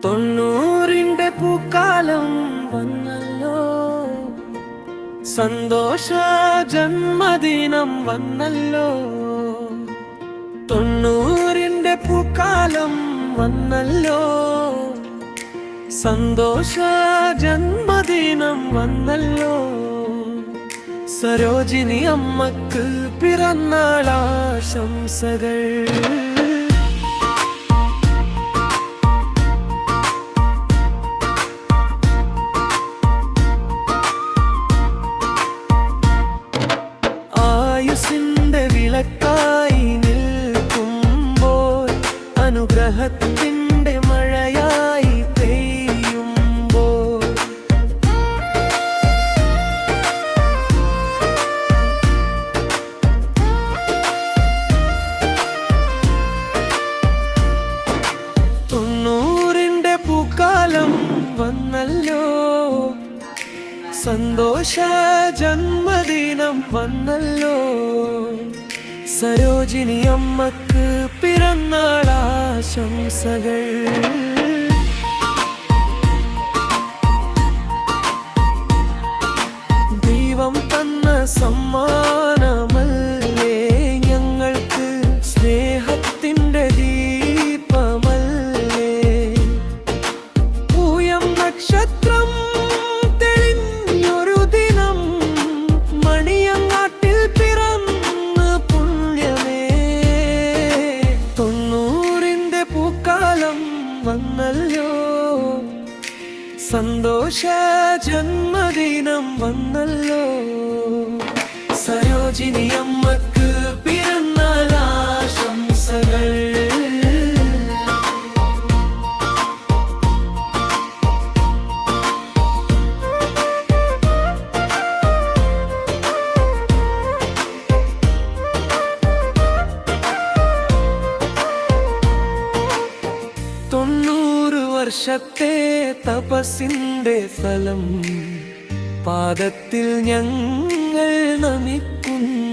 തൊണ്ണൂറിന്റെ പൂക്കാലം വന്നല്ലോ, സന്തോഷ ജന്മദിനം വന്നല്ലോ. തൊണ്ണൂറിന്റെ പൂക്കാലം വന്നല്ലോ, സന്തോഷ ജന്മദിനം വന്നല്ലോ. സരോജിനി അമ്മക്ക് പിറന്നാളാശംസകൾ. ആയുസിന്റെ വിളക്കായി നിൽക്കുമ്പോൾ, അനുഗ്രഹത്തിന്റെ മഴയായി പെയ്യുമ്പോൾ, തൊണ്ണൂറിന്റെ പൂക്കാലം വന്നല്ലോ, സന്തോഷ ജന്മദിനം വന്നല്ലോ. സരോജിനി അമ്മക്ക് പിറന്നാളാശംസകൾ. ദൈവം തന്ന സമ്മാനമല്ലേ ഞങ്ങൾക്ക്, സ്നേഹത്തിന്റെ ദീപമല്ലേ. പൂയം നക്ഷത്രം വന്നല്ലോ, സന്തോഷ ജന്മദിനം വന്നല്ലോ. സരോജിനി അമ്മക്ക് പിറന്നാളാശംസകൾ. വർഷത്തെ തപസ്സിന്റെ ഫലം പാദത്തിൽ ഞങ്ങൾ നമിക്കുന്നു.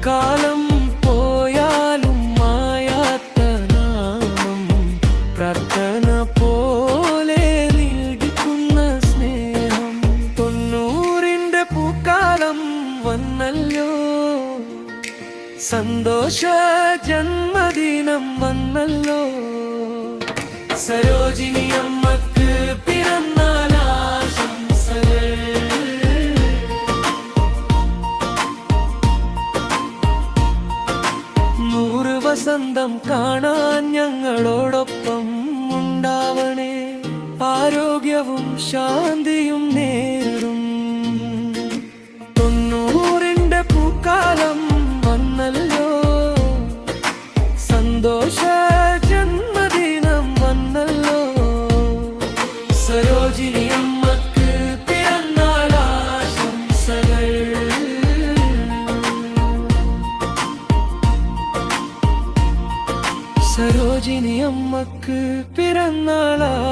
കാലം പോയാലും മായാത്ത നാമം, പ്രാർത്ഥന പോലെ നിൽക്കുന്ന സ്നേഹം. തൊണ്ണൂറിന്റെ പൂക്കാലം വന്നല്ലോ, സന്തോഷ ജന്മദിനം വന്നല്ലോ. സരോജിനി അമ്മക്ക് പിറന്നാളാശംസകൾ. നൂറ് വസന്തം കാണാൻ ഞങ്ങളോടൊപ്പം ഉണ്ടാവണേ, ആരോഗ്യവും ശാന്തിയും നേടും. തൊണ്ണൂറിന്റെ പൂക്കാലം വന്നല്ലോ, സന്തോഷ ജന്മദിനം വന്നല്ലോ. സരോജിനി അമ്മക്ക് പിറന്നാളാശംസകൾ. സരോജിനി അമ്മക്ക് പിറന്നാളാശംസകൾ.